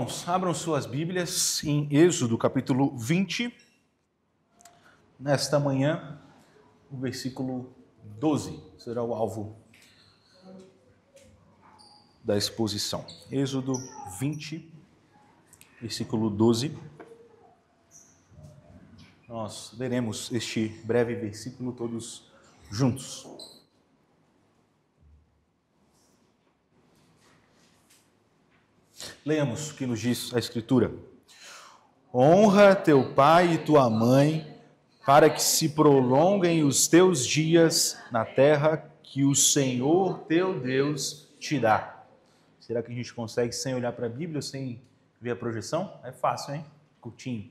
irmãos, abram suas Bíblias em Êxodo, capítulo 20. Nesta manhã, o versículo 12 será o alvo da exposição. Êxodo 20, versículo 12. Nós leremos este breve versículo todos juntos. Leamos o que nos diz a Escritura. Honra teu pai e tua mãe, para que se prolonguem os teus dias na terra que o Senhor teu Deus te dá. Será que a gente consegue sem olhar para a Bíblia, sem ver a projeção? É fácil, hein? Curtinho.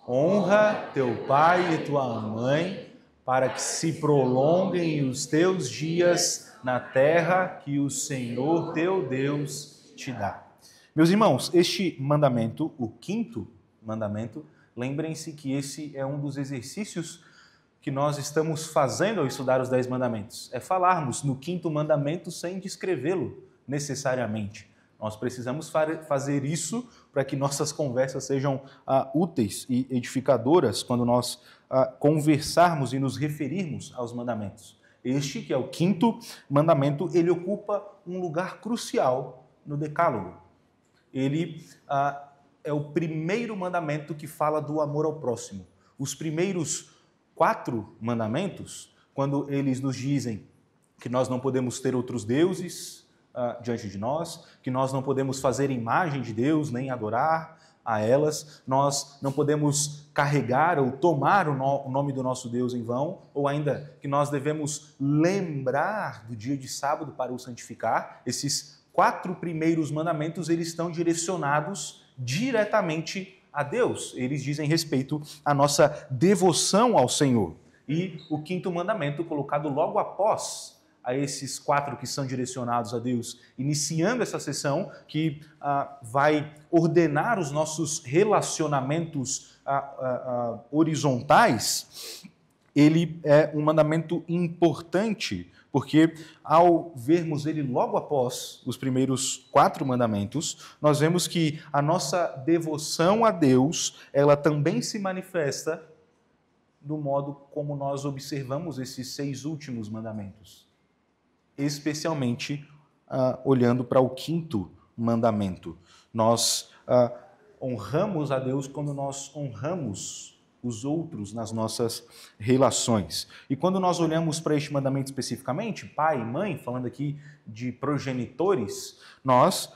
Honra teu pai e tua mãe, para que se prolonguem os teus dias na terra que o Senhor teu Deus te dá. Meus irmãos, este mandamento, o quinto mandamento, lembrem-se que esse é um dos exercícios que nós estamos fazendo ao estudar os 10 mandamentos. É falarmos no quinto mandamento sem descrevê-lo necessariamente. Nós precisamos fazer isso para que nossas conversas sejam úteis e edificadoras quando nós conversarmos e nos referirmos aos mandamentos. Este, que é o quinto mandamento, ele ocupa um lugar crucial no Decálogo. Ele é o primeiro mandamento que fala do amor ao próximo. Os primeiros 4 mandamentos, quando eles nos dizem que nós não podemos ter outros deuses diante de nós, que nós não podemos fazer imagem de Deus, nem adorar a elas, nós não podemos carregar ou tomar o nome do nosso Deus em vão, ou ainda que nós devemos lembrar do dia de sábado para o santificar. Esses 4 primeiros mandamentos, eles estão direcionados diretamente a Deus. Eles dizem respeito à nossa devoção ao Senhor. E o quinto mandamento, colocado logo após a esses 4 que são direcionados a Deus, iniciando essa sessão que vai ordenar os nossos relacionamentos horizontais, ele é um mandamento importante, porque ao vermos ele logo após os primeiros 4 mandamentos, nós vemos que a nossa devoção a Deus, ela também se manifesta do modo como nós observamos esses 6 últimos mandamentos. Especialmente olhando para o quinto mandamento. Nós honramos a Deus quando nós honramos os outros nas nossas relações. E quando nós olhamos para este mandamento especificamente, pai e mãe, falando aqui de progenitores, nós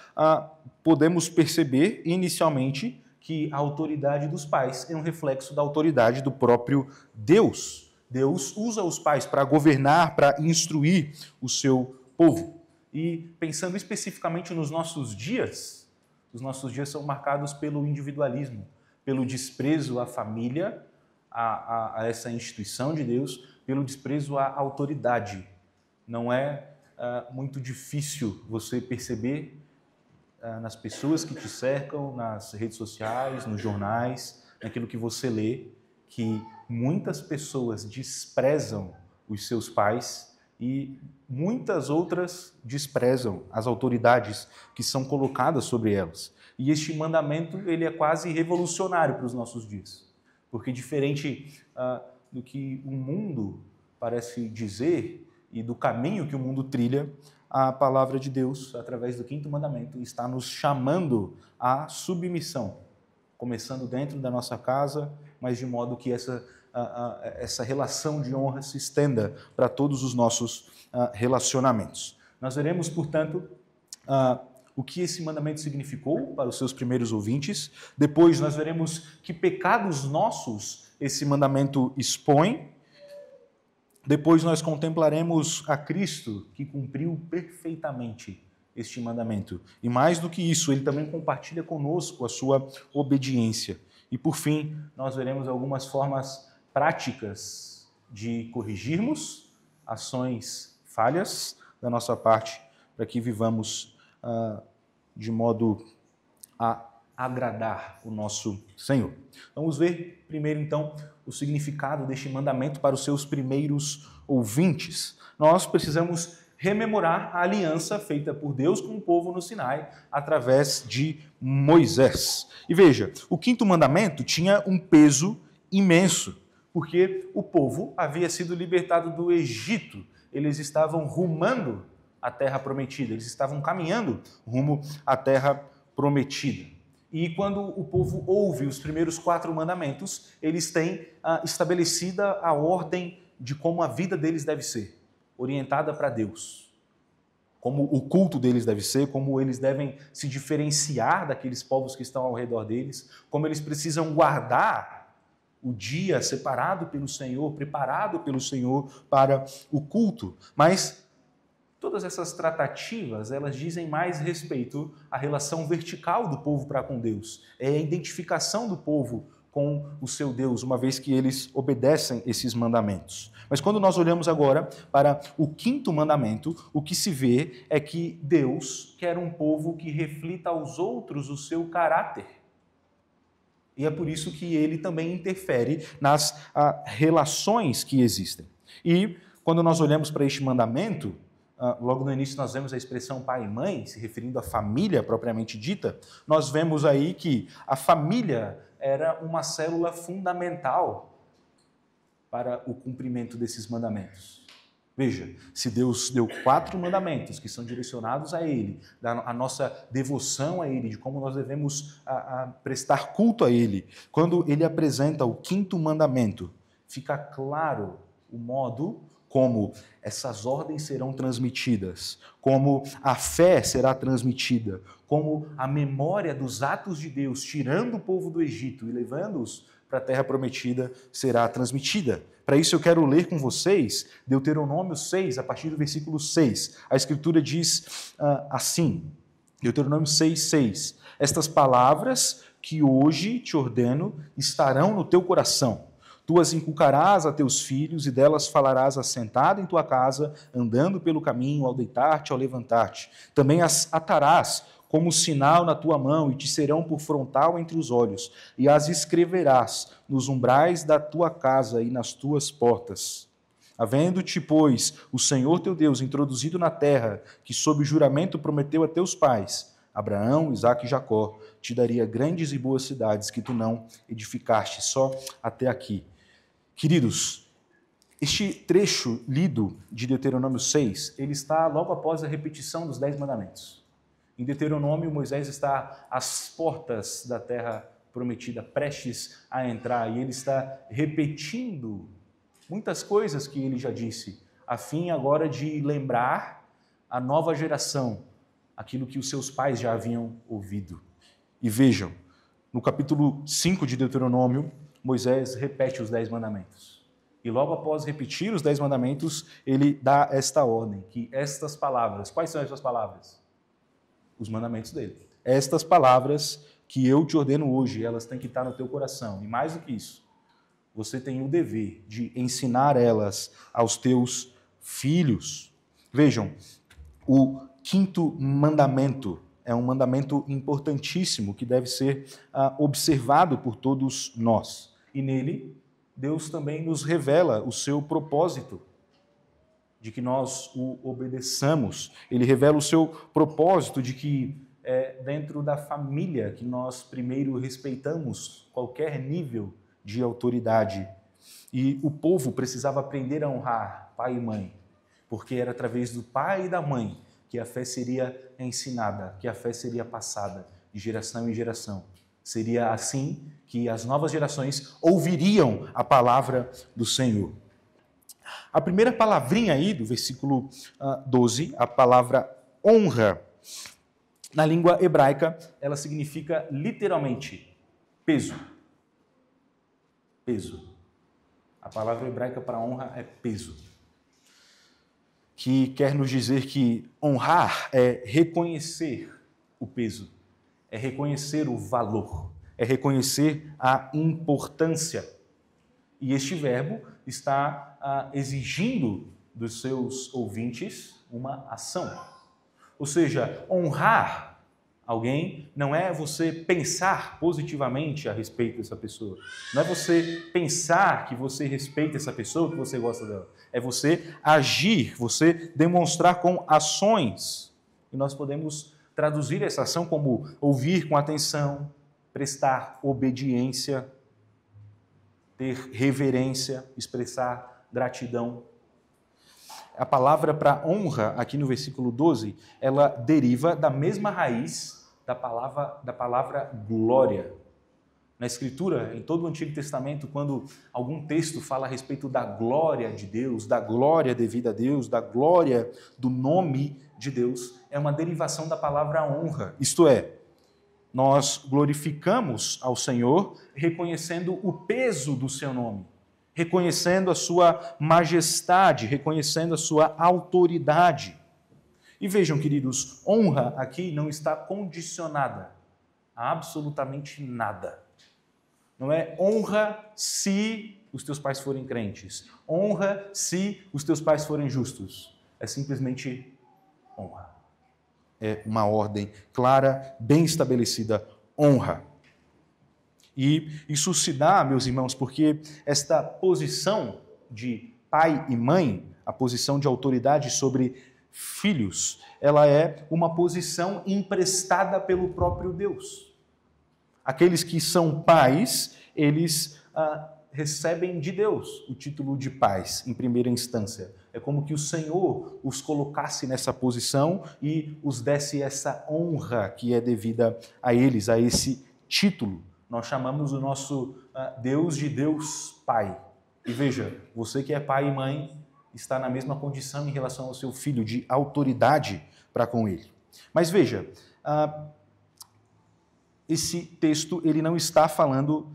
podemos perceber inicialmente que a autoridade dos pais é um reflexo da autoridade do próprio Deus. Deus usa os pais para governar, para instruir o seu povo. E pensando especificamente nos nossos dias, os nossos dias são marcados pelo individualismo, pelo desprezo à família, a essa instituição de Deus, pelo desprezo à autoridade. Não é muito difícil você perceber nas pessoas que te cercam, nas redes sociais, nos jornais, naquilo que você lê, que muitas pessoas desprezam os seus pais e muitas outras desprezam as autoridades que são colocadas sobre elas. E este mandamento, ele é quase revolucionário para os nossos dias. Porque diferente do que o mundo parece dizer e do caminho que o mundo trilha, a palavra de Deus, através do quinto mandamento, está nos chamando à submissão, começando dentro da nossa casa, mas de modo que essa relação de honra se estenda para todos os nossos relacionamentos. Nós veremos, portanto, o que esse mandamento significou para os seus primeiros ouvintes. Depois nós veremos que pecados nossos esse mandamento expõe. Depois nós contemplaremos a Cristo, que cumpriu perfeitamente este mandamento. E mais do que isso, ele também compartilha conosco a sua obediência. E por fim, nós veremos algumas formas práticas de corrigirmos ações falhas da nossa parte, para que vivamos de modo a agradar o nosso Senhor. Vamos ver primeiro, então, o significado deste mandamento para os seus primeiros ouvintes. Nós precisamos rememorar a aliança feita por Deus com o povo no Sinai através de Moisés. E veja, o quinto mandamento tinha um peso imenso, porque o povo havia sido libertado do Egito. Eles estavam rumando à terra prometida, eles estavam caminhando rumo à terra prometida. E quando o povo ouve os primeiros 4 mandamentos, eles têm estabelecida a ordem de como a vida deles deve ser, orientada para Deus. Como o culto deles deve ser, como eles devem se diferenciar daqueles povos que estão ao redor deles, como eles precisam guardar o dia separado pelo Senhor, preparado pelo Senhor para o culto. Mas todas essas tratativas, elas dizem mais respeito à relação vertical do povo para com Deus. É a identificação do povo com o seu Deus, uma vez que eles obedecem esses mandamentos. Mas quando nós olhamos agora para o quinto mandamento, o que se vê é que Deus quer um povo que reflita aos outros o seu caráter. E é por isso que ele também interfere nas relações que existem. E quando nós olhamos para este mandamento, logo no início nós vemos a expressão pai e mãe, se referindo à família propriamente dita, nós vemos aí que a família era uma célula fundamental para o cumprimento desses mandamentos. Veja, se Deus deu 4 mandamentos que são direcionados a Ele, a nossa devoção a Ele, de como nós devemos prestar culto a Ele, quando Ele apresenta o 5º mandamento, fica claro o modo como essas ordens serão transmitidas, como a fé será transmitida, como a memória dos atos de Deus, tirando o povo do Egito e levando-os para a terra prometida, será transmitida. Para isso eu quero ler com vocês Deuteronômio 6, a partir do versículo 6. A Escritura diz assim, Deuteronômio 6, 6. Estas palavras que hoje te ordeno estarão no teu coração. Tu as inculcarás a teus filhos e delas falarás assentado em tua casa, andando pelo caminho, ao deitar-te, ao levantar-te. Também as atarás como sinal na tua mão e te serão por frontal entre os olhos, e as escreverás nos umbrais da tua casa e nas tuas portas. Havendo-te, pois, o Senhor teu Deus introduzido na terra, que sob juramento prometeu a teus pais, Abraão, Isaque e Jacó, te daria grandes e boas cidades que tu não edificaste, só até aqui. Queridos, este trecho lido de Deuteronômio 6, ele está logo após a repetição dos 10 mandamentos. Em Deuteronômio, Moisés está às portas da terra prometida, prestes a entrar, e ele está repetindo muitas coisas que ele já disse, a fim agora de lembrar a nova geração aquilo que os seus pais já haviam ouvido. E vejam, no capítulo 5 de Deuteronômio, Moisés repete os 10 mandamentos. E logo após repetir os 10 mandamentos, ele dá esta ordem, que estas palavras, quais são essas palavras? Os mandamentos dele. Estas palavras que eu te ordeno hoje, elas têm que estar no teu coração. E mais do que isso, você tem o dever de ensinar elas aos teus filhos. Vejam, o 5º mandamento é um mandamento importantíssimo que deve ser observado por todos nós. E nele, Deus também nos revela o seu propósito de que nós o obedeçamos. Ele revela o seu propósito de que é dentro da família que nós primeiro respeitamos qualquer nível de autoridade. E o povo precisava aprender a honrar pai e mãe, porque era através do pai e da mãe que a fé seria ensinada, que a fé seria passada de geração em geração. Seria assim que as novas gerações ouviriam a palavra do Senhor. A primeira palavrinha aí do versículo 12, a palavra honra, na língua hebraica, ela significa literalmente peso. Peso. A palavra hebraica para honra é peso, que quer nos dizer que honrar é reconhecer o peso, é reconhecer o valor, é reconhecer a importância. E este verbo está exigindo dos seus ouvintes uma ação. Ou seja, honrar alguém não é você pensar positivamente a respeito dessa pessoa. Não é você pensar que você respeita essa pessoa, que você gosta dela. É você agir, você demonstrar com ações. E nós podemos traduzir essa ação como ouvir com atenção, prestar obediência, ter reverência, expressar gratidão. A palavra para honra, aqui no versículo 12, ela deriva da mesma raiz da palavra glória. Na Escritura, em todo o Antigo Testamento, quando algum texto fala a respeito da glória de Deus, da glória devida a Deus, da glória do nome de Deus, é uma derivação da palavra honra. Isto é, nós glorificamos ao Senhor reconhecendo o peso do seu nome, reconhecendo a sua majestade, reconhecendo a sua autoridade. E vejam, queridos, honra aqui não está condicionada a absolutamente nada. Não é honra se os teus pais forem crentes, honra se os teus pais forem justos. É simplesmente honra. É uma ordem clara, bem estabelecida, honra. E isso se dá, meus irmãos, porque esta posição de pai e mãe, a posição de autoridade sobre filhos, ela é uma posição emprestada pelo próprio Deus. Aqueles que são pais, eles recebem de Deus o título de pais, em primeira instância. É como que o Senhor os colocasse nessa posição e os desse essa honra que é devida a eles, a esse título. Nós chamamos o nosso Deus de Deus Pai. E veja, você que é pai e mãe está na mesma condição em relação ao seu filho, de autoridade para com ele. Mas veja, esse texto ele não está falando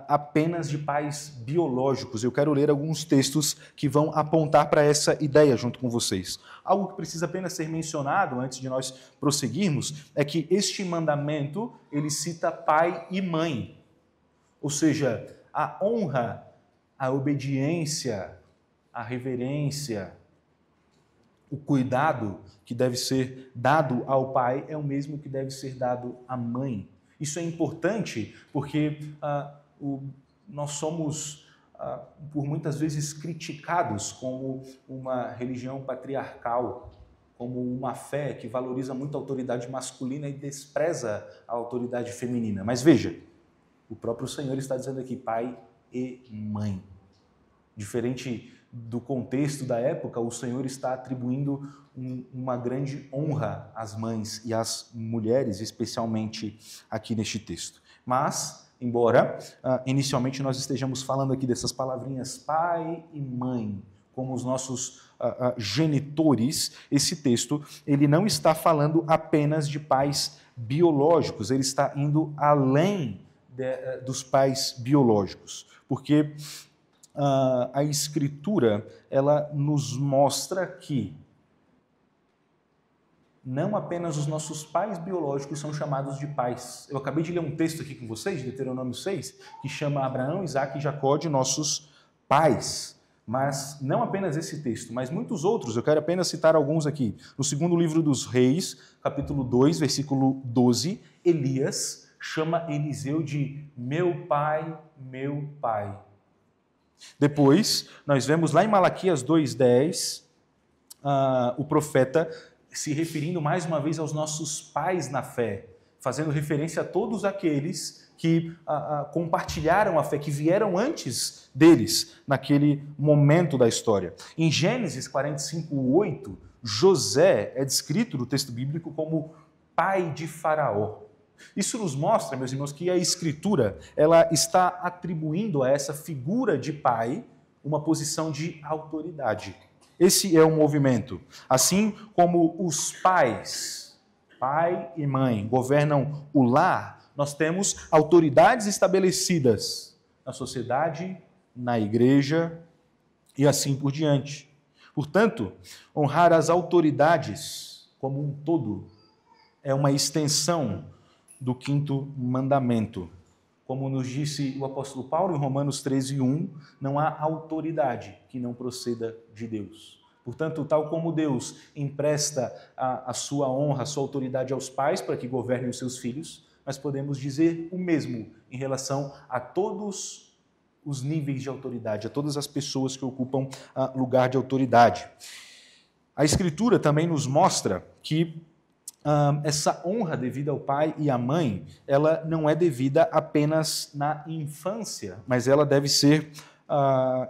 apenas de pais biológicos. Eu quero ler alguns textos que vão apontar para essa ideia junto com vocês. Algo que precisa apenas ser mencionado antes de nós prosseguirmos é que este mandamento ele cita pai e mãe. Ou seja, a honra, a obediência, a reverência, o cuidado que deve ser dado ao pai é o mesmo que deve ser dado à mãe. Isso é importante porque nós somos, por muitas vezes, criticados como uma religião patriarcal, como uma fé que valoriza muito a autoridade masculina e despreza a autoridade feminina. Mas veja, o próprio Senhor está dizendo aqui pai e mãe. Diferente do contexto da época, o Senhor está atribuindo uma grande honra às mães e às mulheres, especialmente aqui neste texto. Mas, embora inicialmente nós estejamos falando aqui dessas palavrinhas pai e mãe, como os nossos genitores, esse texto ele não está falando apenas de pais biológicos, ele está indo além dos pais biológicos, porque a Escritura ela nos mostra que não apenas os nossos pais biológicos são chamados de pais. Eu acabei de ler um texto aqui com vocês, de Deuteronômio 6, que chama Abraão, Isaque e Jacó de nossos pais. Mas não apenas esse texto, mas muitos outros. Eu quero apenas citar alguns aqui. No segundo livro dos Reis, capítulo 2, versículo 12, Elias chama Eliseu de meu pai, meu pai. Depois, nós vemos lá em Malaquias 2,10, o profeta se referindo mais uma vez aos nossos pais na fé, fazendo referência a todos aqueles que compartilharam a fé, que vieram antes deles, naquele momento da história. Em Gênesis 45:8, José é descrito no texto bíblico como pai de Faraó. Isso nos mostra, meus irmãos, que a Escritura ela está atribuindo a essa figura de pai uma posição de autoridade. Esse é o movimento. Assim como os pais, pai e mãe, governam o lar, nós temos autoridades estabelecidas na sociedade, na igreja e assim por diante. Portanto, honrar as autoridades como um todo é uma extensão do quinto mandamento. Como nos disse o apóstolo Paulo em Romanos 13:1, não há autoridade que não proceda de Deus. Portanto, tal como Deus empresta a sua honra, a sua autoridade aos pais para que governem os seus filhos, nós podemos dizer o mesmo em relação a todos os níveis de autoridade, a todas as pessoas que ocupam lugar de autoridade. A Escritura também nos mostra que essa honra devida ao pai e à mãe, ela não é devida apenas na infância, mas ela deve ser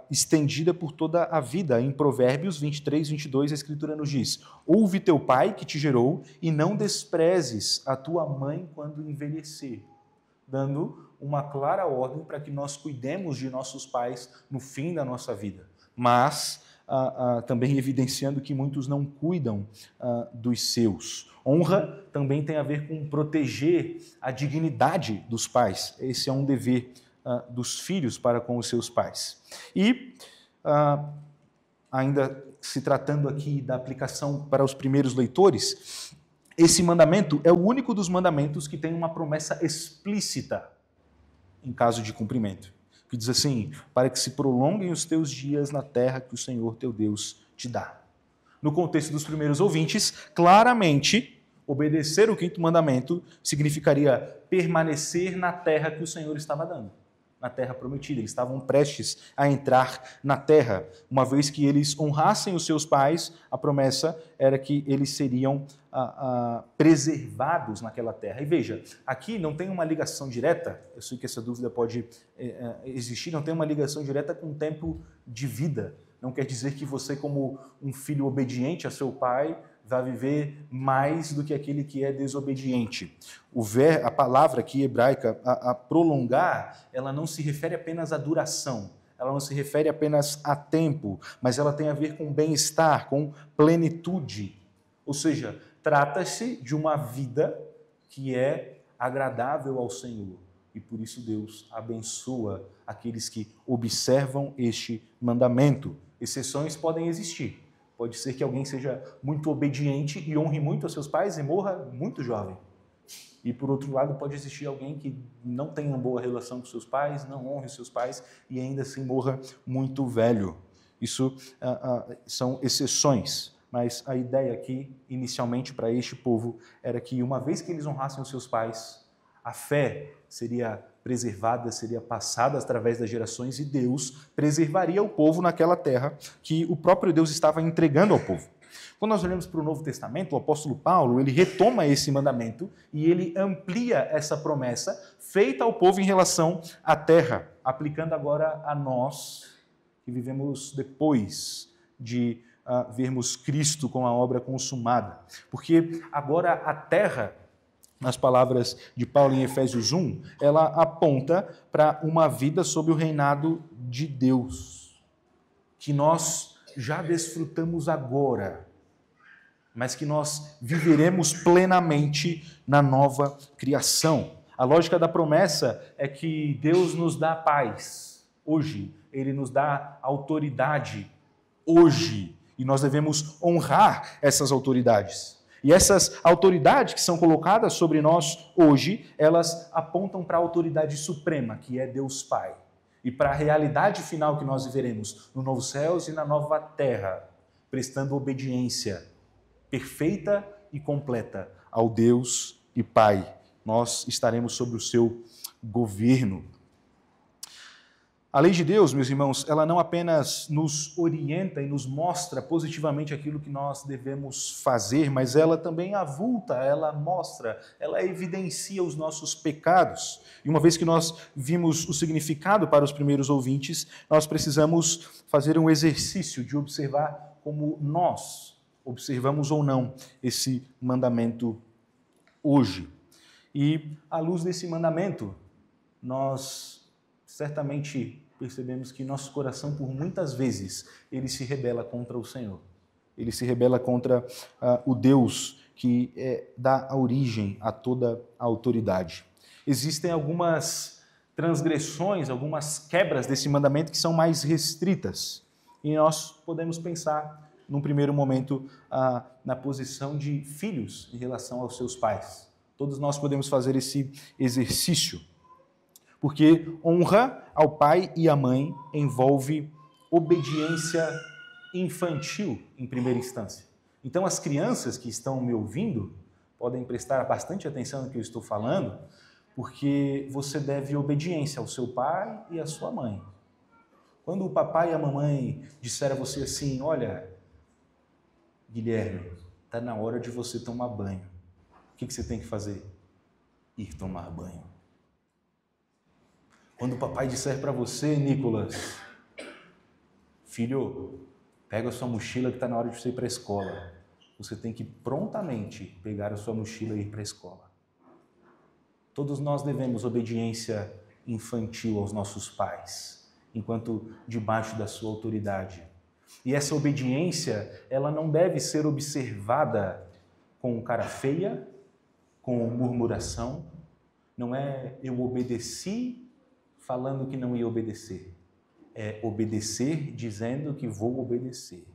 estendida por toda a vida. Em Provérbios 23, 22, a Escritura nos diz: ouve teu pai que te gerou e não desprezes a tua mãe quando envelhecer, dando uma clara ordem para que nós cuidemos de nossos pais no fim da nossa vida, mas também evidenciando que muitos não cuidam dos seus. Honra também tem a ver com proteger a dignidade dos pais. Esse é um dever dos filhos para com os seus pais. E, ainda se tratando aqui da aplicação para os primeiros leitores, esse mandamento é o único dos mandamentos que tem uma promessa explícita em caso de cumprimento, que diz assim: para que se prolonguem os teus dias na terra que o Senhor teu Deus te dá. No contexto dos primeiros ouvintes, claramente, obedecer o quinto mandamento significaria permanecer na terra que o Senhor estava dando, na terra prometida. Eles estavam prestes a entrar na terra. Uma vez que eles honrassem os seus pais, a promessa era que eles seriam preservados naquela terra. E veja, aqui não tem uma ligação direta, eu sei que essa dúvida pode existir, não tem uma ligação direta com o tempo de vida. Não quer dizer que você, como um filho obediente a seu pai, vai viver mais do que aquele que é desobediente. A palavra aqui hebraica, a prolongar, ela não se refere apenas à duração, ela não se refere apenas a tempo, mas ela tem a ver com bem-estar, com plenitude. Ou seja, trata-se de uma vida que é agradável ao Senhor. E por isso Deus abençoa aqueles que observam este mandamento. Exceções podem existir. Pode ser que alguém seja muito obediente e honre muito aos seus pais e morra muito jovem. E, por outro lado, pode existir alguém que não tenha uma boa relação com seus pais, não honre os seus pais e ainda assim morra muito velho. Isso são exceções. Mas a ideia aqui, inicialmente, para este povo, era que uma vez que eles honrassem os seus pais, a fé seria preservada, seria passada através das gerações e Deus preservaria o povo naquela terra que o próprio Deus estava entregando ao povo. Quando nós olhamos para o Novo Testamento, o apóstolo Paulo, ele retoma esse mandamento e ele amplia essa promessa feita ao povo em relação à terra, aplicando agora a nós que vivemos depois de vermos Cristo com a obra consumada. Porque agora a terra, nas palavras de Paulo em Efésios 1, ela aponta para uma vida sob o reinado de Deus, que nós já desfrutamos agora, mas que nós viveremos plenamente na nova criação. A lógica da promessa é que Deus nos dá paz hoje, Ele nos dá autoridade hoje, e nós devemos honrar essas autoridades. E essas autoridades que são colocadas sobre nós hoje, elas apontam para a autoridade suprema, que é Deus Pai. E para a realidade final que nós viveremos no novo céus e na nova terra, prestando obediência perfeita e completa ao Deus e Pai. Nós estaremos sob o seu governo. A lei de Deus, meus irmãos, ela não apenas nos orienta e nos mostra positivamente aquilo que nós devemos fazer, mas ela também avulta, ela mostra, ela evidencia os nossos pecados. E uma vez que nós vimos o significado para os primeiros ouvintes, nós precisamos fazer um exercício de observar como nós observamos ou não esse mandamento hoje. E, à luz desse mandamento, nós certamente percebemos que nosso coração, por muitas vezes, ele se rebela contra o Senhor. Ele se rebela contra o Deus que dá a origem a toda a autoridade. Existem algumas transgressões, algumas quebras desse mandamento que são mais restritas. E nós podemos pensar, num primeiro momento, na posição de filhos em relação aos seus pais. Todos nós podemos fazer esse exercício. Porque honra ao pai e à mãe envolve obediência infantil em primeira instância. Então, as crianças que estão me ouvindo podem prestar bastante atenção no que eu estou falando, porque você deve obediência ao seu pai e à sua mãe. Quando o papai e a mamãe disseram a você assim, olha, Guilherme, está na hora de você tomar banho. O que você tem que fazer? Ir tomar banho. Quando o papai disser para você, Nicolas, filho, pega a sua mochila que está na hora de você ir para a escola. Você tem que prontamente pegar a sua mochila e ir para a escola. Todos nós devemos obediência infantil aos nossos pais, enquanto debaixo da sua autoridade. E essa obediência, ela não deve ser observada com cara feia, com murmuração. Não é eu obedeci falando que não ia obedecer. É obedecer dizendo que vou obedecer.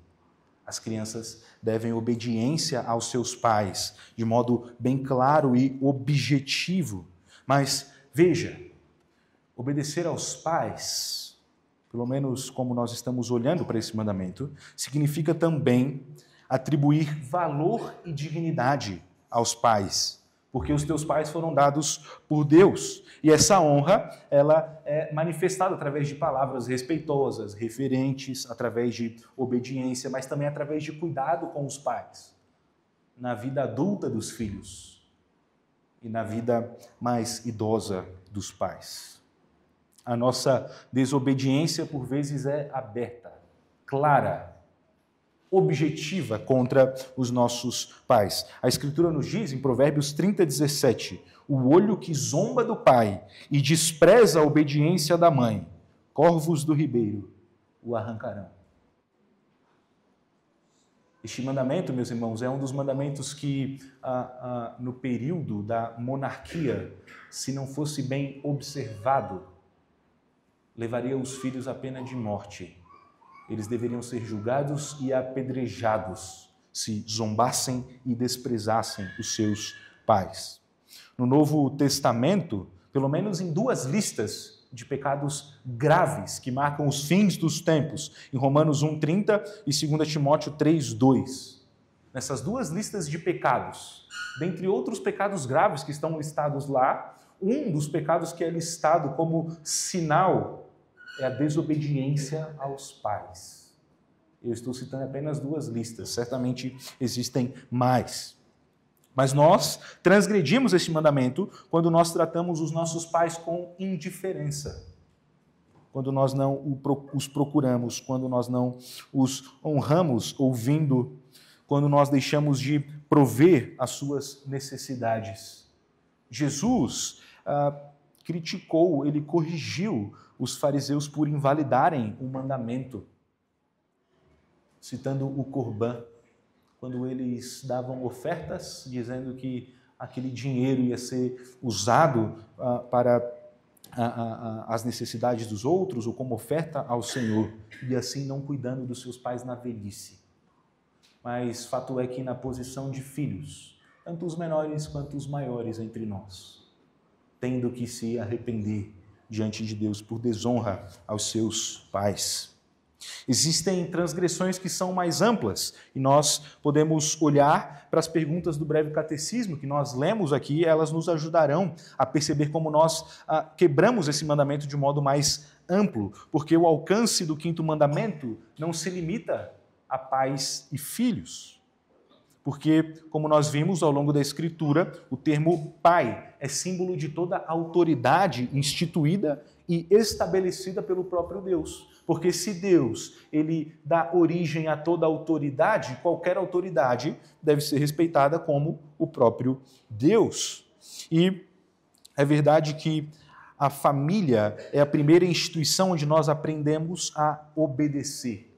As crianças devem obediência aos seus pais, de modo bem claro e objetivo. Mas, veja, obedecer aos pais, pelo menos como nós estamos olhando para esse mandamento, significa também atribuir valor e dignidade aos pais, porque os teus pais foram dados por Deus. E essa honra, ela é manifestada através de palavras respeitosas, referentes, através de obediência, mas também através de cuidado com os pais, na vida adulta dos filhos e na vida mais idosa dos pais. A nossa desobediência, por vezes, é aberta, clara, objetiva contra os nossos pais. A Escritura nos diz, em Provérbios 30:17, o olho que zomba do pai e despreza a obediência da mãe, corvos do ribeiro o arrancarão. Este mandamento, meus irmãos, é um dos mandamentos que, no período da monarquia, se não fosse bem observado, levaria os filhos à pena de morte. Eles deveriam ser julgados e apedrejados se zombassem e desprezassem os seus pais. No Novo Testamento, pelo menos em duas listas de pecados graves que marcam os fins dos tempos, em Romanos 1:30 e 2 Timóteo 3:2. Nessas duas listas de pecados, dentre outros pecados graves que estão listados lá, um dos pecados que é listado como sinal é a desobediência aos pais. Eu estou citando apenas duas listas, certamente existem mais. Mas nós transgredimos este mandamento quando nós tratamos os nossos pais com indiferença, quando nós não os procuramos, quando nós não os honramos ouvindo, quando nós deixamos de prover as suas necessidades. Jesus criticou, ele corrigiu os fariseus por invalidarem o mandamento, citando o Corban, quando eles davam ofertas, dizendo que aquele dinheiro ia ser usado para as necessidades dos outros ou como oferta ao Senhor, e assim não cuidando dos seus pais na velhice. Mas fato é que na posição de filhos, tanto os menores quanto os maiores entre nós, tendo que se arrepender diante de Deus por desonra aos seus pais. Existem transgressões que são mais amplas e nós podemos olhar para as perguntas do breve catecismo que nós lemos aqui, elas nos ajudarão a perceber como nós quebramos esse mandamento de modo mais amplo, porque o alcance do quinto mandamento não se limita a pais e filhos. Porque, como nós vimos ao longo da Escritura, o termo pai é símbolo de toda a autoridade instituída e estabelecida pelo próprio Deus. Porque se Deus ele dá origem a toda autoridade, qualquer autoridade deve ser respeitada como o próprio Deus. E é verdade que a família é a primeira instituição onde nós aprendemos a obedecer.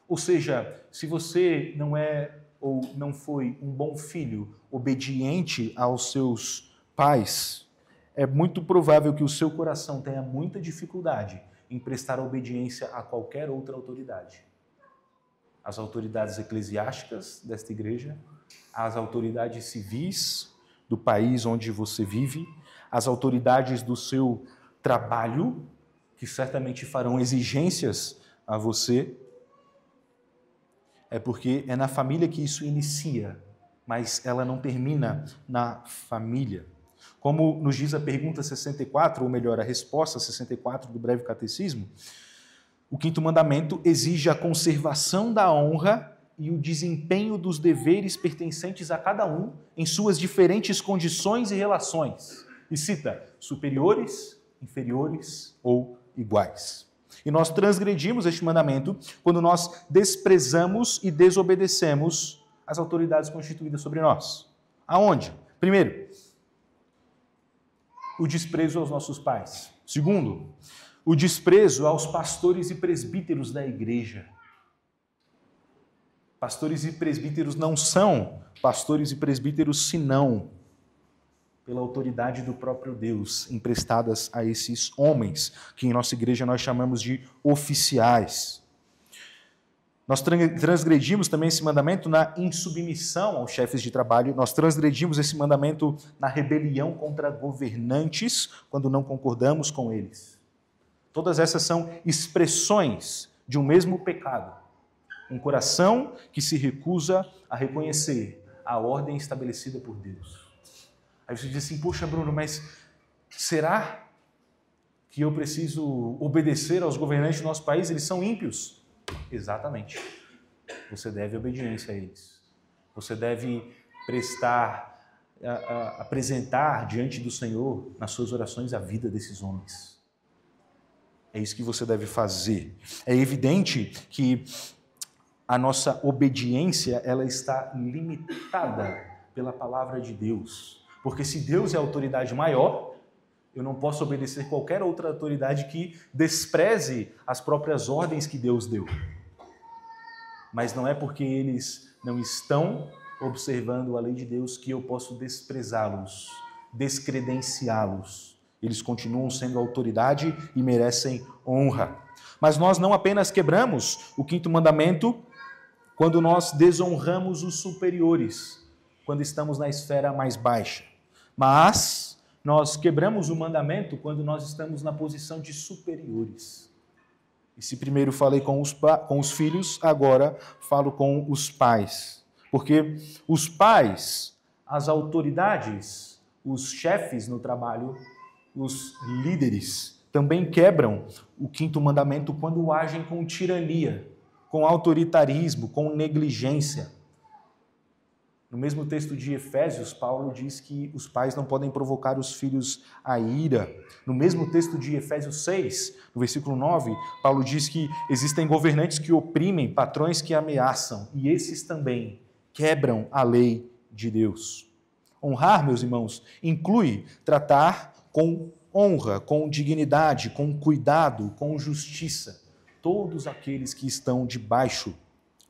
Ou seja, se você não é ou não foi um bom filho, obediente aos seus pais, é muito provável que o seu coração tenha muita dificuldade em prestar obediência a qualquer outra autoridade. As autoridades eclesiásticas desta igreja, as autoridades civis do país onde você vive, as autoridades do seu trabalho, que certamente farão exigências a você. é porque é na família que isso inicia, mas ela não termina na família. Como nos diz a pergunta 64, ou melhor, a resposta 64 do Breve Catecismo, o quinto mandamento exige a conservação da honra e o desempenho dos deveres pertencentes a cada um em suas diferentes condições e relações. E cita, superiores, inferiores ou iguais. E nós transgredimos este mandamento quando nós desprezamos e desobedecemos as autoridades constituídas sobre nós. Aonde? Primeiro, o desprezo aos nossos pais. Segundo, o desprezo aos pastores e presbíteros da igreja. Pastores e presbíteros não são pastores e presbíteros senão pela autoridade do próprio Deus, emprestadas a esses homens, que em nossa igreja nós chamamos de oficiais. Nós transgredimos também esse mandamento na insubmissão aos chefes de trabalho, nós transgredimos esse mandamento na rebelião contra governantes, quando não concordamos com eles. Todas essas são expressões de um mesmo pecado. Um coração que se recusa a reconhecer a ordem estabelecida por Deus. Aí você diz assim, poxa Bruno, mas será que eu preciso obedecer aos governantes do nosso país? Eles são ímpios. Exatamente. Você deve obediência a eles. Você deve apresentar diante do Senhor, nas suas orações, a vida desses homens. É isso que você deve fazer. É evidente que a nossa obediência, ela está limitada pela palavra de Deus. Porque se Deus é a autoridade maior, eu não posso obedecer qualquer outra autoridade que despreze as próprias ordens que Deus deu. Mas não é porque eles não estão observando a lei de Deus que eu posso desprezá-los, descredenciá-los. Eles continuam sendo autoridade e merecem honra. Mas nós não apenas quebramos o quinto mandamento quando nós desonramos os superiores, quando estamos na esfera mais baixa. Mas nós quebramos o mandamento quando nós estamos na posição de superiores. E se primeiro falei com os filhos, agora falo com os pais. Porque os pais, as autoridades, os chefes no trabalho, os líderes, também quebram o quinto mandamento quando agem com tirania, com autoritarismo, com negligência. No mesmo texto de Efésios, Paulo diz que os pais não podem provocar os filhos à ira. No mesmo texto de Efésios 6, no versículo 9, Paulo diz que existem governantes que oprimem, patrões que ameaçam, e esses também quebram a lei de Deus. Honrar, meus irmãos, inclui tratar com honra, com dignidade, com cuidado, com justiça, todos aqueles que estão debaixo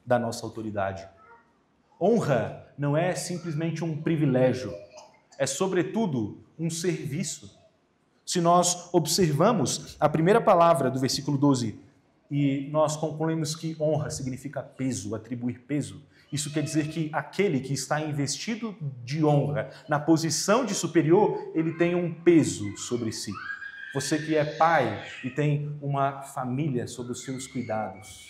da nossa autoridade. Honra não é simplesmente um privilégio, é sobretudo um serviço. Se nós observamos a primeira palavra do versículo 12 e nós concluímos que honra significa peso, atribuir peso, isso quer dizer que aquele que está investido de honra na posição de superior, ele tem um peso sobre si. Você que é pai e tem uma família sob os seus cuidados,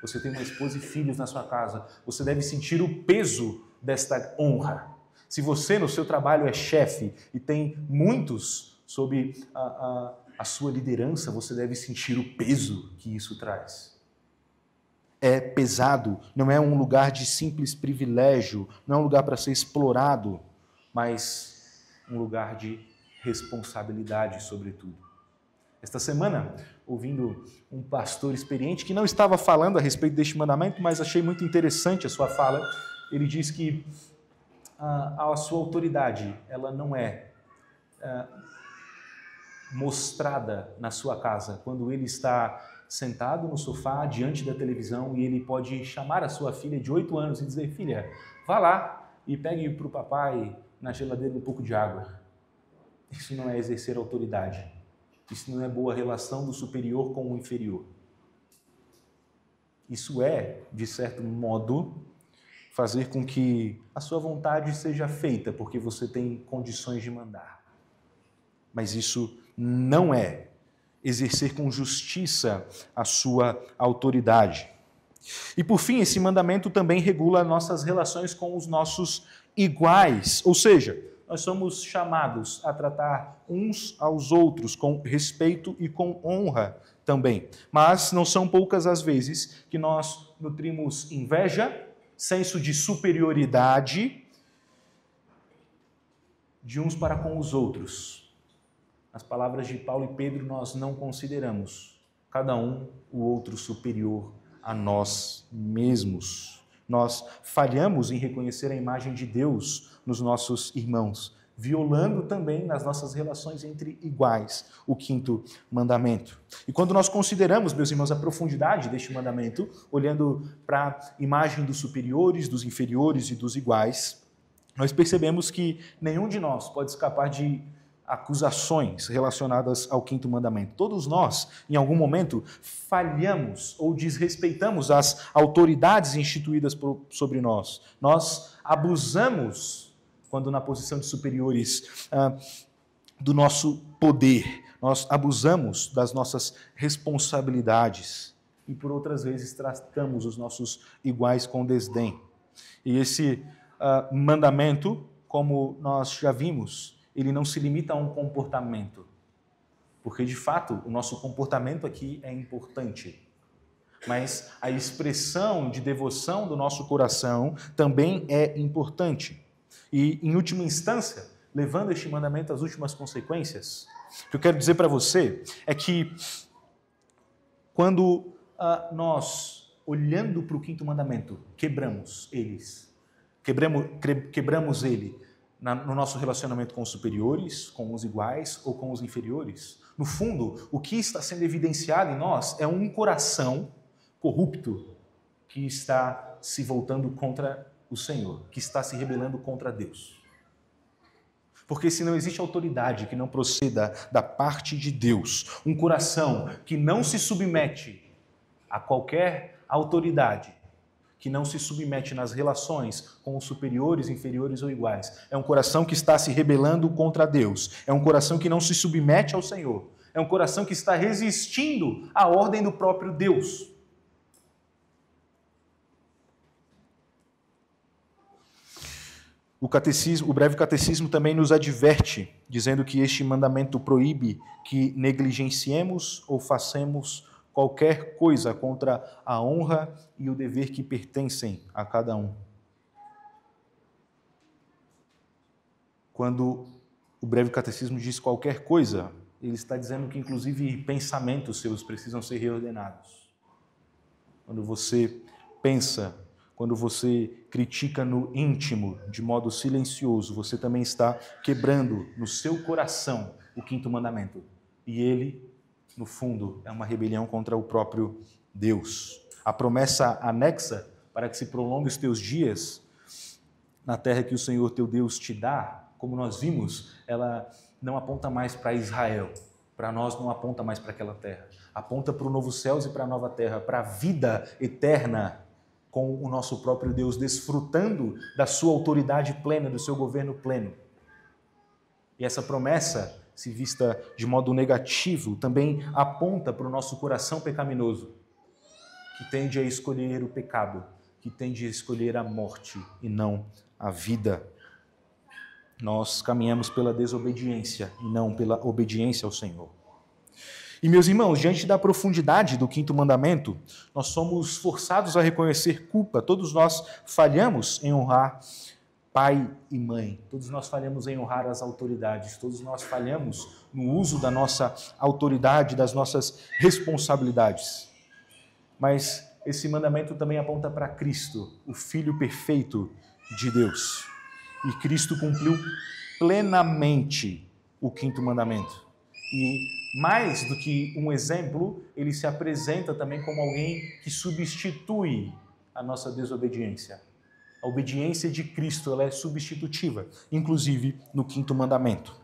você tem uma esposa e filhos na sua casa, você deve sentir o peso desta honra. Se você no seu trabalho é chefe e tem muitos sob a sua liderança, você deve sentir o peso que isso traz. É pesado, não é um lugar de simples privilégio, não é um lugar para ser explorado, mas um lugar de responsabilidade, sobretudo. Esta semana, ouvindo um pastor experiente que não estava falando a respeito deste mandamento, mas achei muito interessante a sua fala, ele diz que a sua autoridade, ela não é mostrada na sua casa, quando ele está sentado no sofá, diante da televisão, e ele pode chamar a sua filha de 8 anos e dizer, filha, vá lá e pegue para o papai na geladeira um pouco de água. Isso não é exercer autoridade. Isso não é boa relação do superior com o inferior. Isso é, de certo modo, fazer com que a sua vontade seja feita, porque você tem condições de mandar. Mas isso não é exercer com justiça a sua autoridade. E por fim, esse mandamento também regula nossas relações com os nossos iguais, ou seja, nós somos chamados a tratar uns aos outros com respeito e com honra também. Mas não são poucas as vezes que nós nutrimos inveja, senso de superioridade de uns para com os outros. Nas palavras de Paulo e Pedro, nós não consideramos cada um o outro superior a nós mesmos. Nós falhamos em reconhecer a imagem de Deus nos nossos irmãos, violando também nas nossas relações entre iguais o quinto mandamento. E quando nós consideramos, meus irmãos, a profundidade deste mandamento, olhando para a imagem dos superiores, dos inferiores e dos iguais, nós percebemos que nenhum de nós pode escapar de acusações relacionadas ao quinto mandamento. Todos nós, em algum momento, falhamos ou desrespeitamos as autoridades instituídas sobre nós. Nós abusamos, quando na posição de superiores, do nosso poder. Nós abusamos das nossas responsabilidades e, por outras vezes, tratamos os nossos iguais com desdém. E esse mandamento, como nós já vimos, ele não se limita a um comportamento, porque, de fato, o nosso comportamento aqui é importante, mas a expressão de devoção do nosso coração também é importante. E, em última instância, levando este mandamento às últimas consequências, o que eu quero dizer para você é que, quando nós, olhando para o quinto mandamento, quebramos ele no nosso relacionamento com os superiores, com os iguais ou com os inferiores, no fundo, o que está sendo evidenciado em nós é um coração corrupto que está se voltando contra o Senhor, que está se rebelando contra Deus. Porque se não existe autoridade que não proceda da parte de Deus, um coração que não se submete a qualquer autoridade, que não se submete nas relações com os superiores, inferiores ou iguais. É um coração que está se rebelando contra Deus. É um coração que não se submete ao Senhor. É um coração que está resistindo à ordem do próprio Deus. O breve catecismo também nos adverte, dizendo que este mandamento proíbe que negligenciemos ou façamos qualquer coisa contra a honra e o dever que pertencem a cada um. Quando o breve catecismo diz qualquer coisa, ele está dizendo que, inclusive, pensamentos seus precisam ser reordenados. Quando você pensa, quando você critica no íntimo, de modo silencioso, você também está quebrando no seu coração o quinto mandamento. E ele, no fundo, é uma rebelião contra o próprio Deus. A promessa anexa para que se prolongue os teus dias na terra que o Senhor teu Deus te dá, como nós vimos, ela não aponta mais para Israel. Para nós não aponta mais para aquela terra. Aponta para o novo céus e para a nova terra, para a vida eterna com o nosso próprio Deus, desfrutando da sua autoridade plena, do seu governo pleno. E essa promessa, se vista de modo negativo, também aponta para o nosso coração pecaminoso, que tende a escolher o pecado, que tende a escolher a morte e não a vida. Nós caminhamos pela desobediência e não pela obediência ao Senhor. E, meus irmãos, diante da profundidade do quinto mandamento, nós somos forçados a reconhecer culpa. Todos nós falhamos em honrar pai e mãe. Todos nós falhamos em honrar as autoridades. Todos nós falhamos no uso da nossa autoridade, das nossas responsabilidades. Mas esse mandamento também aponta para Cristo, o Filho perfeito de Deus. E Cristo cumpriu plenamente o quinto mandamento. E mais do que um exemplo, ele se apresenta também como alguém que substitui a nossa desobediência. A obediência de Cristo, ela é substitutiva, inclusive no quinto mandamento.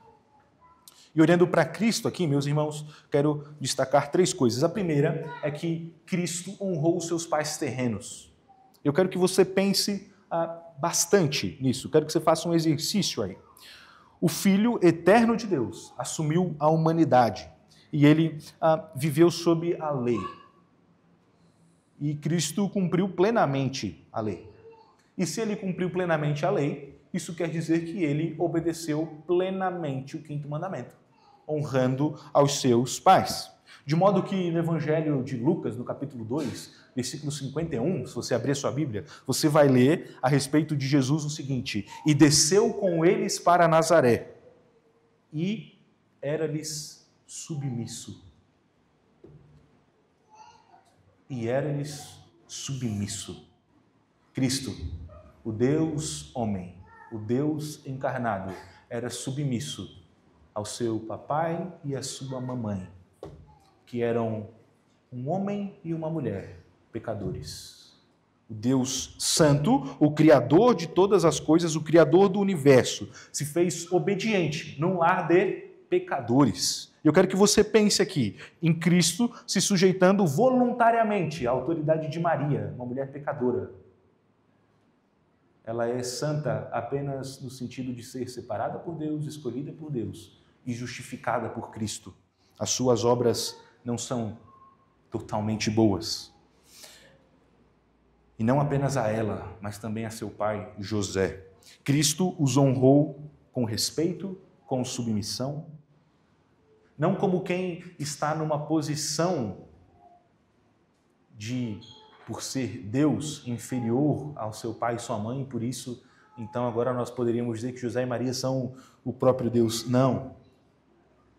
E olhando para Cristo aqui, meus irmãos, quero destacar 3 coisas. A primeira é que Cristo honrou os seus pais terrenos. Eu quero que você pense bastante nisso, quero que você faça um exercício aí. O Filho eterno de Deus assumiu a humanidade e ele viveu sob a lei. e Cristo cumpriu plenamente a lei. E se ele cumpriu plenamente a lei, isso quer dizer que ele obedeceu plenamente o quinto mandamento, honrando aos seus pais. De modo que no Evangelho de Lucas, no capítulo 2, versículo 51, se você abrir a sua Bíblia, você vai ler a respeito de Jesus o seguinte: e desceu com eles para Nazaré, e era-lhes submisso. E era-lhes submisso. Cristo, o Deus homem, o Deus encarnado, era submisso ao seu papai e à sua mamãe, que eram um homem e uma mulher, pecadores. O Deus Santo, o Criador de todas as coisas, o Criador do universo, se fez obediente num lar de pecadores. Eu quero que você pense aqui em Cristo se sujeitando voluntariamente à autoridade de Maria, uma mulher pecadora. Ela é santa apenas no sentido de ser separada por Deus, escolhida por Deus e justificada por Cristo. As suas obras não são totalmente boas. E não apenas a ela, mas também a seu pai José. Cristo os honrou com respeito, com submissão, não como quem está numa posição de, por ser Deus, inferior ao seu pai e sua mãe, por isso, então agora nós poderíamos dizer que José e Maria são o próprio Deus. Não.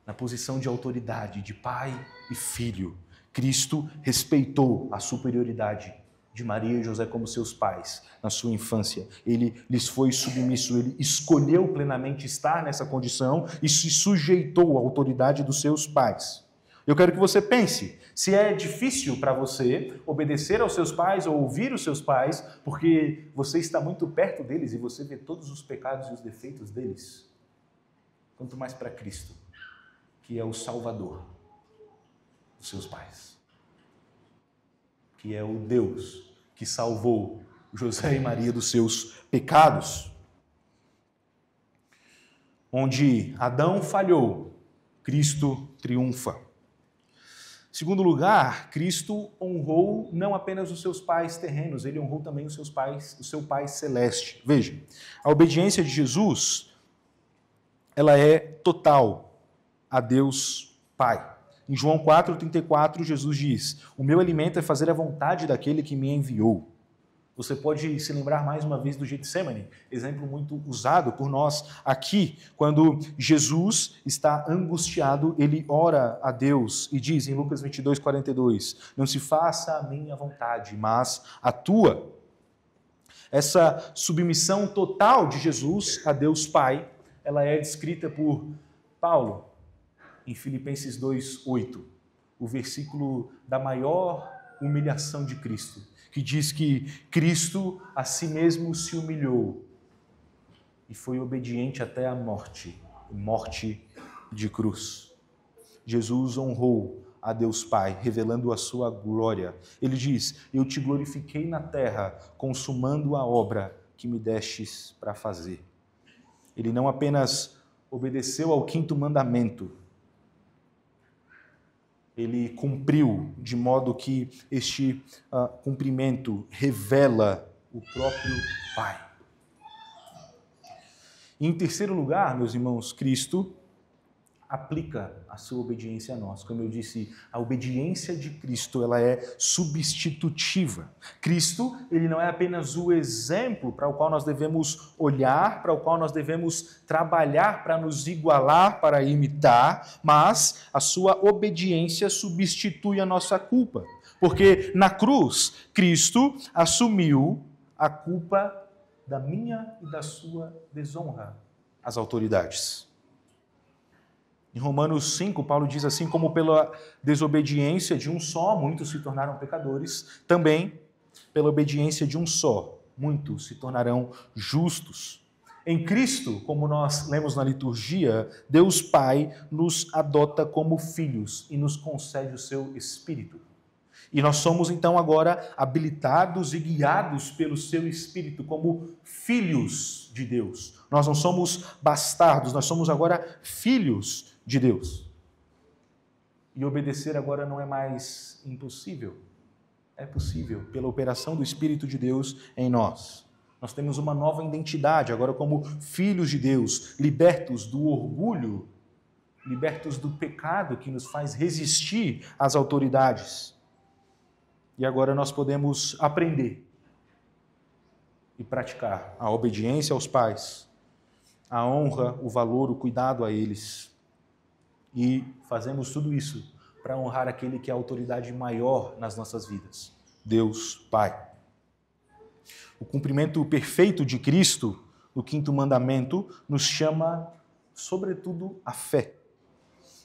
Na posição de autoridade, de pai e filho, Cristo respeitou a superioridade de Maria e José como seus pais na sua infância. Ele lhes foi submisso, ele escolheu plenamente estar nessa condição e se sujeitou à autoridade dos seus pais. Eu quero que você pense, se é difícil para você obedecer aos seus pais ou ouvir os seus pais, porque você está muito perto deles e você vê todos os pecados e os defeitos deles, quanto mais para Cristo, que é o Salvador dos seus pais, que é o Deus que salvou José e Maria dos seus pecados. Onde Adão falhou, Cristo triunfa. Em segundo lugar, Cristo honrou não apenas os seus pais terrenos, ele honrou também o seu Pai celeste. Veja, a obediência de Jesus, ela é total a Deus Pai. Em João 4,34, Jesus diz: o meu alimento é fazer a vontade daquele que me enviou. Você pode se lembrar mais uma vez do Getsemane, exemplo muito usado por nós aqui, quando Jesus está angustiado, ele ora a Deus e diz em Lucas 22:42, não se faça a minha vontade, mas a tua. Essa submissão total de Jesus a Deus Pai, ela é descrita por Paulo em Filipenses 2:8, o versículo da maior humilhação de Cristo, que diz que Cristo a si mesmo se humilhou e foi obediente até a morte, morte de cruz. Jesus honrou a Deus Pai, revelando a sua glória. Ele diz: eu te glorifiquei na terra, consumando a obra que me destes para fazer. Ele não apenas obedeceu ao quinto mandamento, ele cumpriu de modo que este cumprimento revela o próprio Pai. E em terceiro lugar, meus irmãos, Cristo aplica a sua obediência a nós. Como eu disse, a obediência de Cristo, ela é substitutiva. Cristo, ele não é apenas o exemplo para o qual nós devemos olhar, para o qual nós devemos trabalhar para nos igualar, para imitar, mas a sua obediência substitui a nossa culpa. Porque na cruz, Cristo assumiu a culpa da minha e da sua desonra às autoridades. Em Romanos 5, Paulo diz assim: como pela desobediência de um só, muitos se tornaram pecadores, também pela obediência de um só, muitos se tornarão justos. Em Cristo, como nós lemos na liturgia, Deus Pai nos adota como filhos e nos concede o seu Espírito. E nós somos então agora habilitados e guiados pelo seu Espírito como filhos de Deus. Nós não somos bastardos, nós somos agora filhos de Deus. E obedecer agora não é mais impossível. É possível, pela operação do Espírito de Deus em nós. Nós temos uma nova identidade, agora como filhos de Deus, libertos do orgulho, libertos do pecado que nos faz resistir às autoridades. E agora nós podemos aprender e praticar a obediência aos pais, a honra, o valor, o cuidado a eles. E fazemos tudo isso para honrar aquele que é a autoridade maior nas nossas vidas, Deus Pai. O cumprimento perfeito de Cristo, no quinto mandamento, nos chama, sobretudo, à fé.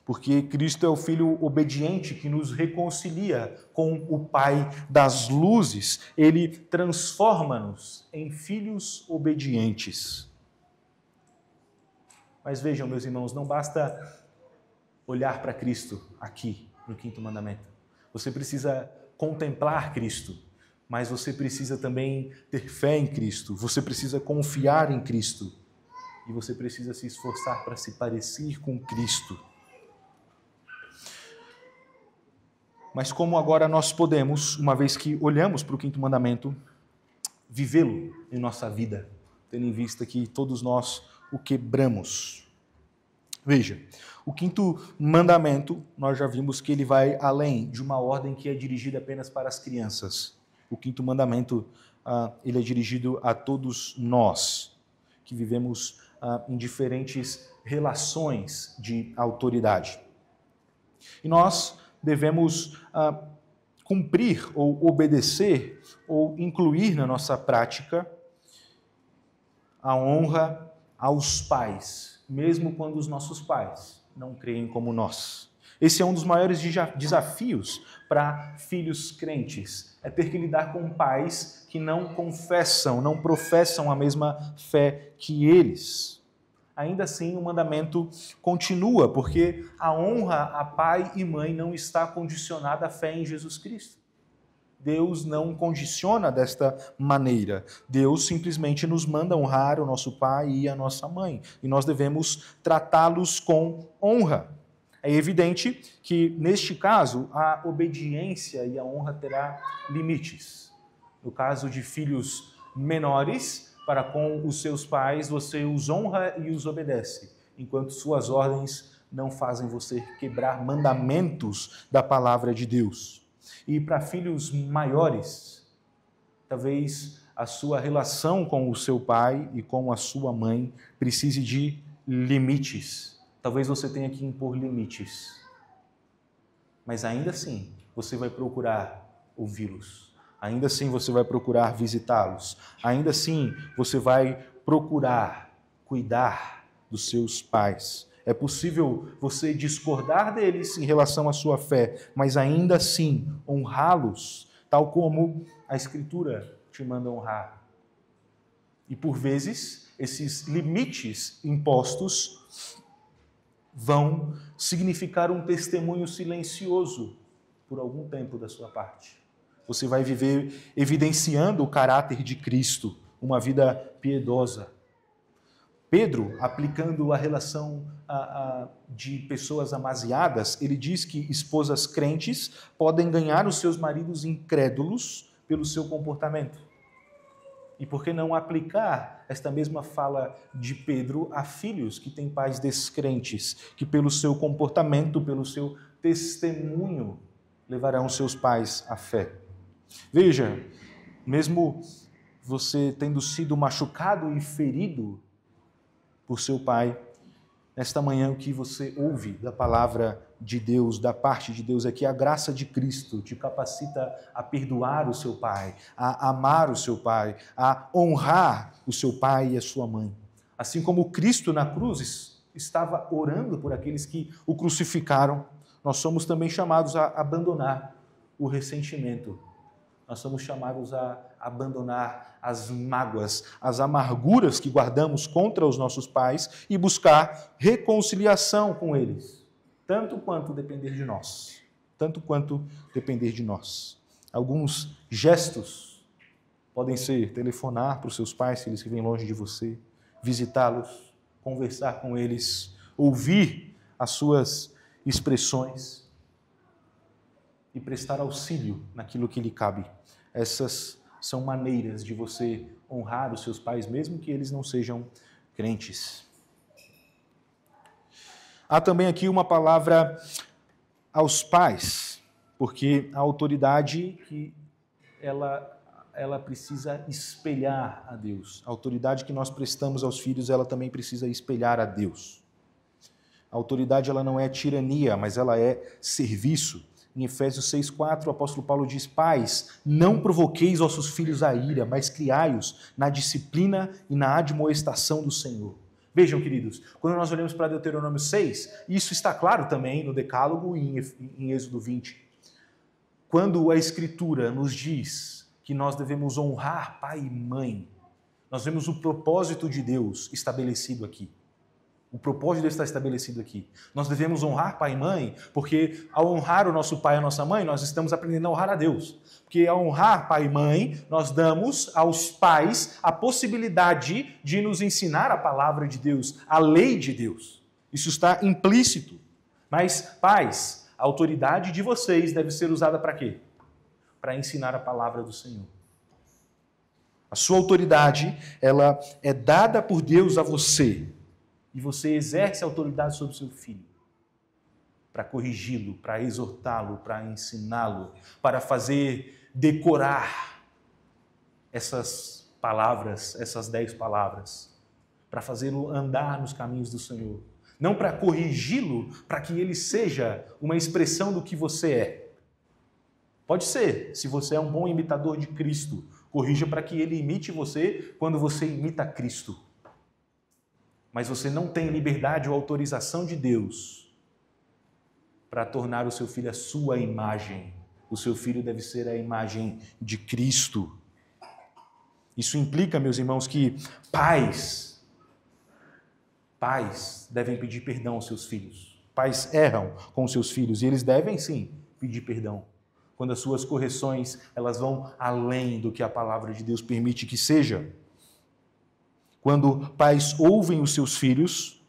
Porque Cristo é o Filho obediente que nos reconcilia com o Pai das luzes. Ele transforma-nos em filhos obedientes. Mas vejam, meus irmãos, não basta olhar para Cristo aqui no quinto mandamento. Você precisa contemplar Cristo, mas você precisa também ter fé em Cristo. Você precisa confiar em Cristo. E você precisa se esforçar para se parecer com Cristo. Mas como agora nós podemos, uma vez que olhamos para o quinto mandamento, vivê-lo em nossa vida, tendo em vista que todos nós o quebramos? Veja, o quinto mandamento, nós já vimos que ele vai além de uma ordem que é dirigida apenas para as crianças. O quinto mandamento, ele é dirigido a todos nós, que vivemos em diferentes relações de autoridade. E nós devemos cumprir ou obedecer ou incluir na nossa prática a honra aos pais, mesmo quando os nossos pais não creem como nós. Esse é um dos maiores desafios para filhos crentes, é ter que lidar com pais que não confessam, não professam a mesma fé que eles. Ainda assim, o mandamento continua, porque a honra a pai e mãe não está condicionada à fé em Jesus Cristo. Deus não condiciona desta maneira. Deus simplesmente nos manda honrar o nosso pai e a nossa mãe, e nós devemos tratá-los com honra. É evidente que, neste caso, a obediência e a honra terá limites. No caso de filhos menores, para com os seus pais, você os honra e os obedece, enquanto suas ordens não fazem você quebrar mandamentos da palavra de Deus. E para filhos maiores, talvez a sua relação com o seu pai e com a sua mãe precise de limites. Talvez você tenha que impor limites. Mas ainda assim, você vai procurar ouvi-los. Ainda assim você vai procurar visitá-los. Ainda assim você vai procurar cuidar dos seus pais. É possível você discordar deles em relação à sua fé, mas ainda assim honrá-los, tal como a Escritura te manda honrar. E por vezes, esses limites impostos vão significar um testemunho silencioso por algum tempo da sua parte. Você vai viver evidenciando o caráter de Cristo, uma vida piedosa. Pedro, aplicando a relação de pessoas amasiadas, ele diz que esposas crentes podem ganhar os seus maridos incrédulos pelo seu comportamento. E por que não aplicar esta mesma fala de Pedro a filhos que têm pais descrentes, que pelo seu comportamento, pelo seu testemunho, levarão seus pais à fé? Veja, mesmo você tendo sido machucado e ferido por seu pai, nesta manhã o que você ouve da palavra de Deus, da parte de Deus, é que a graça de Cristo te capacita a perdoar o seu pai, a amar o seu pai, a honrar o seu pai e a sua mãe. Assim como Cristo na cruz estava orando por aqueles que o crucificaram, nós somos também chamados a abandonar o ressentimento. Nós somos chamados a abandonar as mágoas, as amarguras que guardamos contra os nossos pais e buscar reconciliação com eles, tanto quanto depender de nós. Tanto quanto depender de nós. Alguns gestos podem ser telefonar para os seus pais, se eles vivem longe de você, visitá-los, conversar com eles, ouvir as suas expressões. e prestar auxílio naquilo que lhe cabe. Essas são maneiras de você honrar os seus pais, mesmo que eles não sejam crentes. Há também aqui uma palavra aos pais, porque a autoridade que ela precisa espelhar a Deus. A autoridade que nós prestamos aos filhos, ela também precisa espelhar a Deus. A autoridade, ela não é tirania, mas ela é serviço. Em Efésios 6,4, o apóstolo Paulo diz: Pais, não provoqueis vossos filhos a ira, mas criai-os na disciplina e na admoestação do Senhor. Vejam, queridos, quando nós olhamos para Deuteronômio 6, isso está claro também no Decálogo e em Êxodo 20. Quando a Escritura nos diz que nós devemos honrar pai e mãe, nós vemos o propósito de Deus estabelecido aqui. O propósito de Deus está estabelecido aqui. Nós devemos honrar pai e mãe, porque ao honrar o nosso pai e a nossa mãe, nós estamos aprendendo a honrar a Deus. Porque ao honrar pai e mãe, nós damos aos pais a possibilidade de nos ensinar a palavra de Deus, a lei de Deus. Isso está implícito. Mas, pais, a autoridade de vocês deve ser usada para quê? Para ensinar a palavra do Senhor. A sua autoridade, ela é dada por Deus a você. E você exerce autoridade sobre o seu filho para corrigi-lo, para exortá-lo, para ensiná-lo, para fazer decorar essas palavras, essas 10 palavras, para fazê-lo andar nos caminhos do Senhor. Não para corrigi-lo, para que ele seja uma expressão do que você é. Pode ser, se você é um bom imitador de Cristo, corrija para que ele imite você quando você imita Cristo. Mas você não tem liberdade ou autorização de Deus para tornar o seu filho a sua imagem. O seu filho deve ser a imagem de Cristo. Isso implica, meus irmãos, que pais devem pedir perdão aos seus filhos. Pais erram com os seus filhos e eles devem, sim, pedir perdão. Quando as suas correções elas vão além do que a palavra de Deus permite que seja. Quando pais ouvem os seus filhos,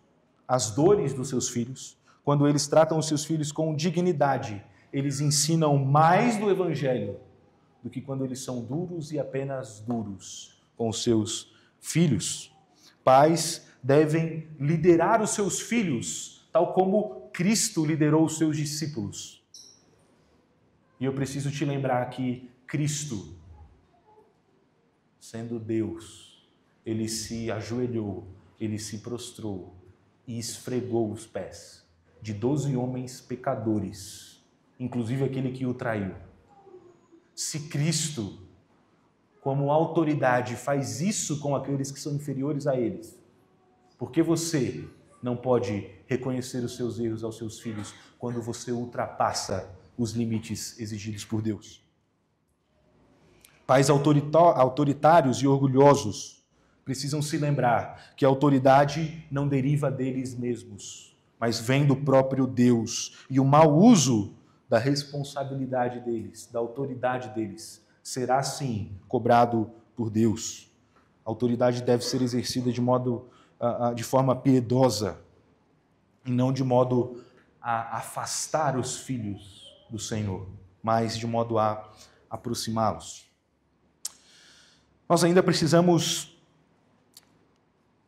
as dores dos seus filhos, quando eles tratam os seus filhos com dignidade, eles ensinam mais do Evangelho do que quando eles são duros e apenas duros com os seus filhos. Pais devem liderar os seus filhos, tal como Cristo liderou os seus discípulos. E eu preciso te lembrar que Cristo, sendo Deus, ele se ajoelhou, ele se prostrou e esfregou os pés de 12 homens pecadores, inclusive aquele que o traiu. Se Cristo, como autoridade, faz isso com aqueles que são inferiores a eles, por que você não pode reconhecer os seus erros aos seus filhos quando você ultrapassa os limites exigidos por Deus? Pais autoritários e orgulhosos precisam se lembrar que a autoridade não deriva deles mesmos, mas vem do próprio Deus. E o mau uso da responsabilidade deles, da autoridade deles, será sim cobrado por Deus. A autoridade deve ser exercida de forma piedosa e não de modo a afastar os filhos do Senhor, mas de modo a aproximá-los. Nós ainda precisamos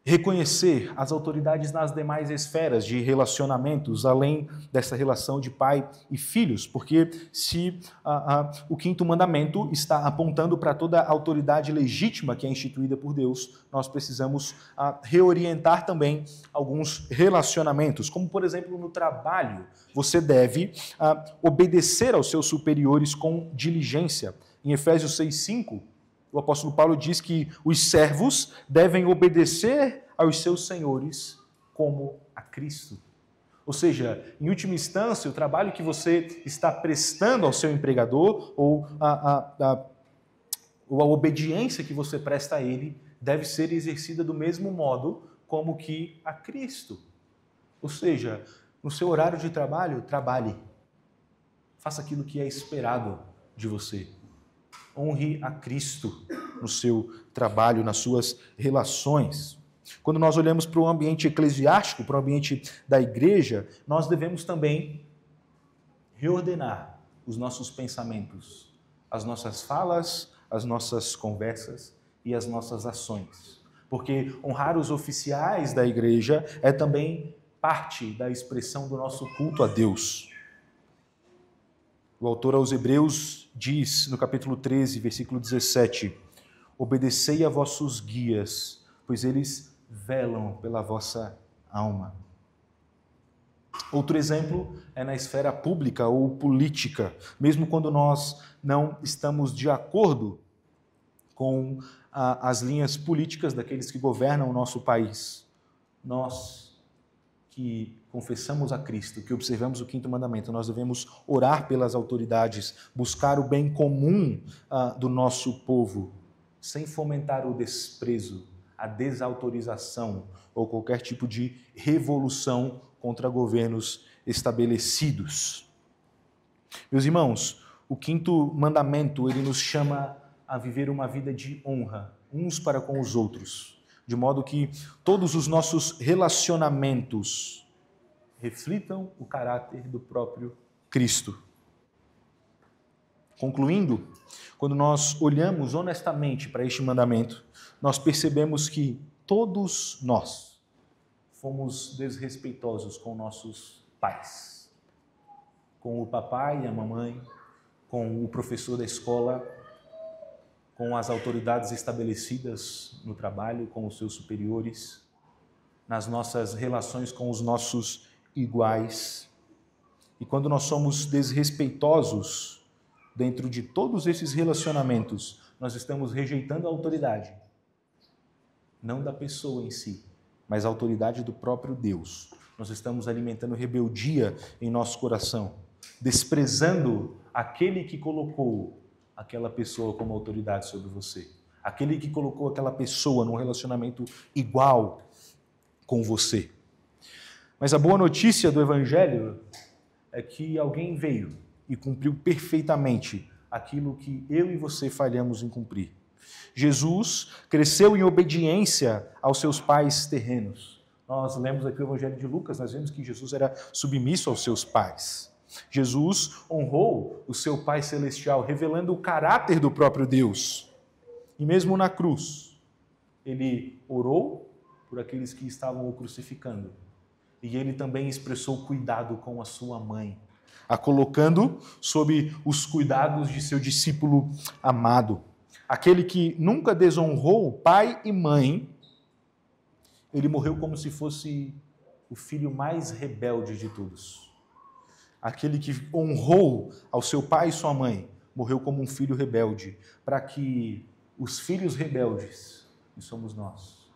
reconhecer as autoridades nas demais esferas de relacionamentos, além dessa relação de pai e filhos, porque se o 5º mandamento está apontando para toda a autoridade legítima que é instituída por Deus, nós precisamos reorientar também alguns relacionamentos, como por exemplo no trabalho, você deve obedecer aos seus superiores com diligência. Em Efésios 6,5, o apóstolo Paulo diz que os servos devem obedecer aos seus senhores como a Cristo. Ou seja, em última instância, o trabalho que você está prestando ao seu empregador ou a obediência que você presta a ele deve ser exercida do mesmo modo como que a Cristo. Ou seja, no seu horário de trabalho, trabalhe. Faça aquilo que é esperado de você. Honre a Cristo no seu trabalho, nas suas relações. Quando nós olhamos para o ambiente eclesiástico, para o ambiente da igreja, nós devemos também reordenar os nossos pensamentos, as nossas falas, as nossas conversas e as nossas ações. Porque honrar os oficiais da igreja é também parte da expressão do nosso culto a Deus. O autor aos Hebreus diz, no capítulo 13, versículo 17, obedecei a vossos guias, pois eles velam pela vossa alma. Outro exemplo é na esfera pública ou política. Mesmo quando nós não estamos de acordo com as linhas políticas daqueles que governam o nosso país, nós que confessamos a Cristo, que observamos o 5º mandamento, nós devemos orar pelas autoridades, buscar o bem comum do nosso povo, sem fomentar o desprezo, a desautorização ou qualquer tipo de revolução contra governos estabelecidos. Meus irmãos, o 5º mandamento, ele nos chama a viver uma vida de honra, uns para com os outros, de modo que todos os nossos relacionamentos reflitam o caráter do próprio Cristo. Concluindo, quando nós olhamos honestamente para este mandamento, nós percebemos que todos nós fomos desrespeitosos com nossos pais, com o papai e a mamãe, com o professor da escola, com as autoridades estabelecidas no trabalho, com os seus superiores, nas nossas relações com os nossos iguais. E quando nós somos desrespeitosos dentro de todos esses relacionamentos, nós estamos rejeitando a autoridade, não da pessoa em si, mas a autoridade do próprio Deus. Nós estamos alimentando rebeldia em nosso coração, desprezando aquele que colocou aquela pessoa como autoridade sobre você, aquele que colocou aquela pessoa num relacionamento igual com você. Mas a boa notícia do Evangelho é que alguém veio e cumpriu perfeitamente aquilo que eu e você falhamos em cumprir. Jesus cresceu em obediência aos seus pais terrenos. Nós lemos aqui o Evangelho de Lucas, nós vemos que Jesus era submisso aos seus pais. Jesus honrou o seu Pai Celestial, revelando o caráter do próprio Deus. E mesmo na cruz, ele orou por aqueles que estavam o crucificando. E ele também expressou cuidado com a sua mãe, a colocando sob os cuidados de seu discípulo amado. Aquele que nunca desonrou pai e mãe, ele morreu como se fosse o filho mais rebelde de todos. Aquele que honrou ao seu pai e sua mãe, morreu como um filho rebelde, para que os filhos rebeldes, que somos nós,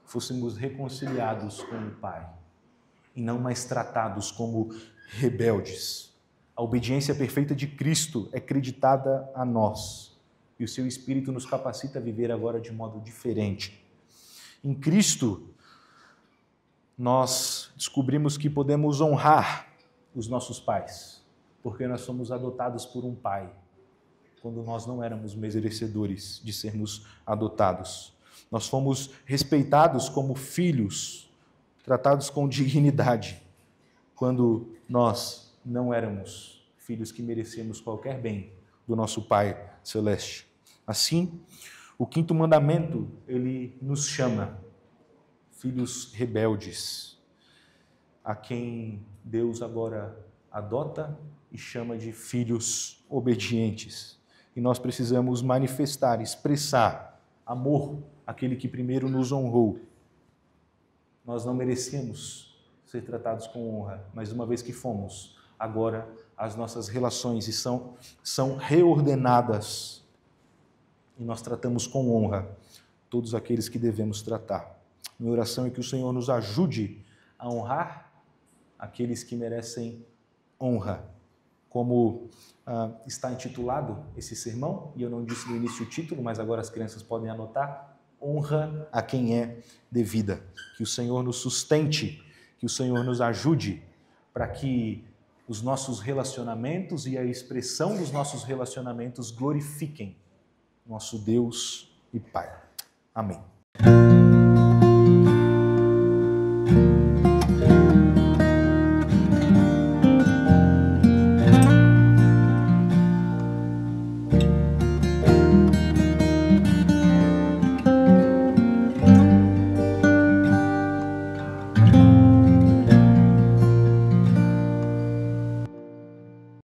fôssemos reconciliados com o Pai e não mais tratados como rebeldes. A obediência perfeita de Cristo é creditada a nós e o seu Espírito nos capacita a viver agora de modo diferente. Em Cristo, nós descobrimos que podemos honrar os nossos pais, porque nós somos adotados por um pai, quando nós não éramos merecedores de sermos adotados. Nós fomos respeitados como filhos, tratados com dignidade, quando nós não éramos filhos que merecemos qualquer bem do nosso Pai Celeste. Assim, o 5º mandamento, ele nos chama filhos rebeldes, a quem Deus agora adota e chama de filhos obedientes. E nós precisamos manifestar, expressar amor àquele que primeiro nos honrou. Nós não merecemos ser tratados com honra, mas uma vez que fomos, agora as nossas relações são reordenadas e nós tratamos com honra todos aqueles que devemos tratar. Minha oração é que o Senhor nos ajude a honrar aqueles que merecem honra. Como está intitulado esse sermão, e eu não disse no início o título, mas agora as crianças podem anotar, honra a quem é devida. Que o Senhor nos sustente, que o Senhor nos ajude para que os nossos relacionamentos e a expressão dos nossos relacionamentos glorifiquem nosso Deus e Pai. Amém.